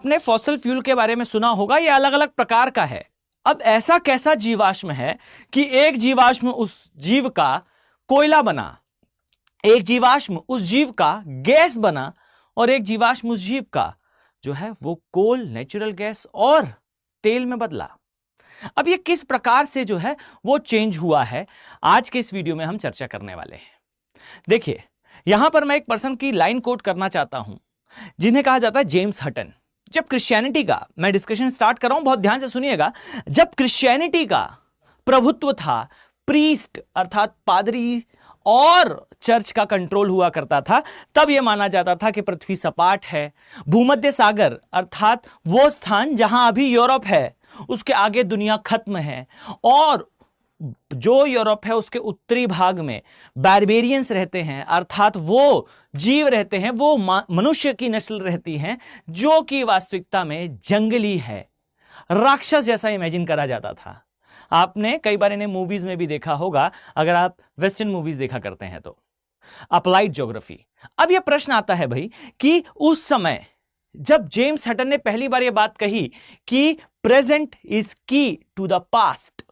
आपने fossil fuel के बारे में सुना होगा, ये अलग अलग प्रकार का है। अब ऐसा कैसा जीवाश्म है कि एक जीवाश्म उस जीव का कोयला बना, एक जीवाश्म उस जीव का गैस बना, और एक जीवाश्म उस जीव का जो है वो कोल, नेचुरल गैस और तेल में बदला। अब ये किस प्रकार से जो है वो चेंज हुआ है, आज के इस वीडियो में हम चर्चा करने वाले हैं। देखिए, यहां पर मैं एक पर्सन की लाइन कोट करना चाहता हूं जिन्हें कहा जाता है जेम्स हटन। जब क्रिश्चियनिटी का मैं डिस्कशन स्टार्ट कर रहा हूं, बहुत ध्यान से सुनिएगा। जब क्रिश्चियनिटी का प्रभुत्व था, प्रीस्ट अर्थात पादरी और चर्च का कंट्रोल हुआ करता था, तब यह माना जाता था कि पृथ्वी सपाट है। भूमध्य सागर अर्थात वो स्थान जहां अभी यूरोप है, उसके आगे दुनिया खत्म है, और जो यूरोप है उसके उत्तरी भाग में बारबेरियंस रहते हैं, अर्थात वो जीव रहते हैं, वो मनुष्य की नस्ल रहती हैं जो कि वास्तविकता में जंगली है, राक्षस जैसा इमेजिन करा जाता था। आपने कई बार इन्हें मूवीज में भी देखा होगा, अगर आप वेस्टर्न मूवीज देखा करते हैं तो। Applied geography. अब यह प्रश्न आता है भाई कि उस समय जब जेम्स हटन ने पहली बार यह बात कही कि present is key to the past,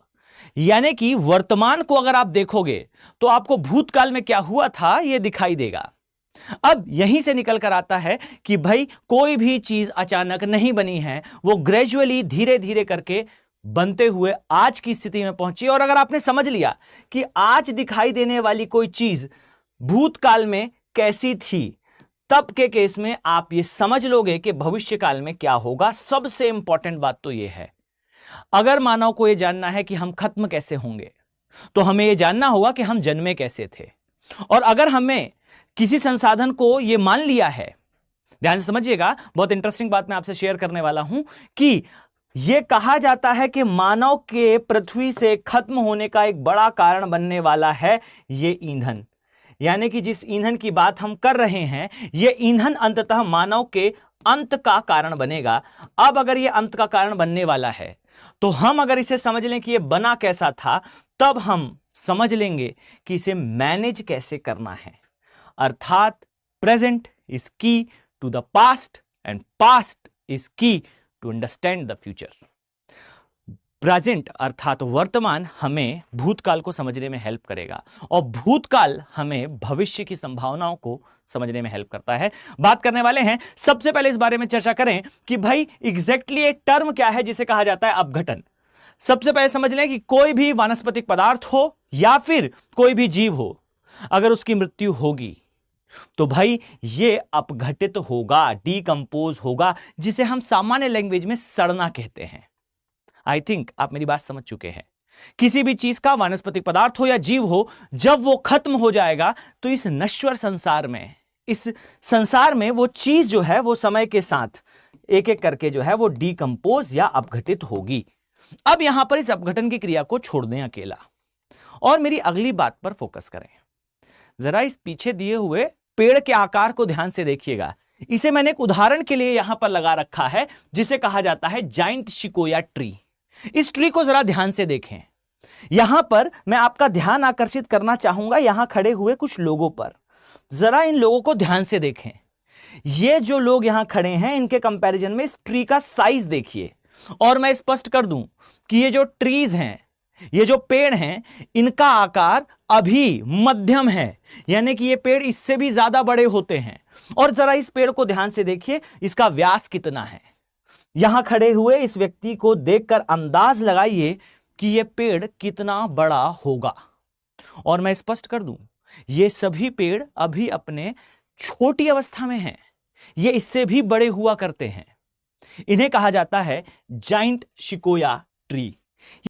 यानी कि वर्तमान को अगर आप देखोगे तो आपको भूतकाल में क्या हुआ था यह दिखाई देगा। अब यहीं से निकल कर आता है कि भाई कोई भी चीज अचानक नहीं बनी है, वो ग्रेजुअली धीरे धीरे करके बनते हुए आज की स्थिति में पहुंची। और अगर आपने समझ लिया कि आज दिखाई देने वाली कोई चीज भूतकाल में कैसी थी, तब के केस में आप ये समझ लोगे कि भविष्य काल में क्या होगा। सबसे इंपॉर्टेंट बात तो यह है, अगर मानव को यह जानना है कि हम खत्म कैसे होंगे, तो हमें यह जानना होगा कि हम जन्मे कैसे थे। और अगर हमें किसी संसाधन को यह मान लिया है, ध्यान से समझिएगा, बहुत इंटरेस्टिंग बात मैं आपसे शेयर करने वाला हूं कि यह कहा जाता है कि मानव के पृथ्वी से खत्म होने का एक बड़ा कारण बनने वाला है यह ईंधन। यानी कि जिस ईंधन की बात हम कर रहे हैं, यह ईंधन अंततः मानव के अंत का कारण बनेगा। अब अगर यह अंत का कारण बनने वाला है, तो हम अगर इसे समझ लें कि यह बना कैसा था, तब हम समझ लेंगे कि इसे मैनेज कैसे करना है। अर्थात present is key to the past and past is key to understand the future. Present अर्थात वर्तमान हमें भूतकाल को समझने में हेल्प करेगा, और भूतकाल हमें भविष्य की संभावनाओं को समझने में हेल्प करता है। बात करने वाले हैं, सबसे पहले इस बारे में चर्चा करें कि भाई एग्जैक्टली एक टर्म क्या है जिसे कहा जाता है अपघटन। सबसे पहले समझ लें कि कोई भी वानस्पतिक पदार्थ हो या फिर कोई भी जीव हो, अगर उसकी मृत्यु होगी तो भाई ये अपघटित होगा, डीकंपोज होगा, जिसे हम सामान्य लैंग्वेज में सड़ना कहते हैं। आई थिंक आप मेरी बात समझ चुके हैं। किसी भी चीज का, वानस्पतिक पदार्थ हो या जीव हो, जब वो खत्म हो जाएगा तो इस नश्वर संसार में, इस संसार में वो चीज जो है वो समय के साथ एक एक करके जो है वो डीकंपोज या अपघटित होगी। अब यहां पर इस अपघटन की क्रिया को छोड़ दें अकेला, और मेरी अगली बात पर फोकस करें। जरा इस पीछे दिए हुए पेड़ के आकार को ध्यान से देखिएगा। इसे मैंने एक उदाहरण के लिए यहां पर लगा रखा है, जिसे कहा जाता है जाइंट सिकोया ट्री। इस ट्री को जरा ध्यान से देखें। यहां पर मैं आपका ध्यान आकर्षित करना चाहूंगा यहां खड़े हुए कुछ लोगों पर। जरा इन लोगों को ध्यान से देखें। ये जो लोग यहां खड़े हैं, इनके कंपैरिजन में इस ट्री का साइज देखिए। और मैं स्पष्ट कर दूं कि ये जो ट्रीज हैं, ये जो पेड़ हैं, इनका आकार अभी मध्यम है, यानी कि ये पेड़ इससे भी ज्यादा बड़े होते हैं। और जरा इस पेड़ को ध्यान से देखिए, इसका व्यास कितना है। यहां खड़े हुए इस व्यक्ति को देखकर अंदाज लगाइए कि यह पेड़ कितना बड़ा होगा। और मैं स्पष्ट कर दूं, ये सभी पेड़ अभी अपने छोटी अवस्था में हैं, ये इससे भी बड़े हुआ करते हैं। इन्हें कहा जाता है जाइंट सिकोया ट्री।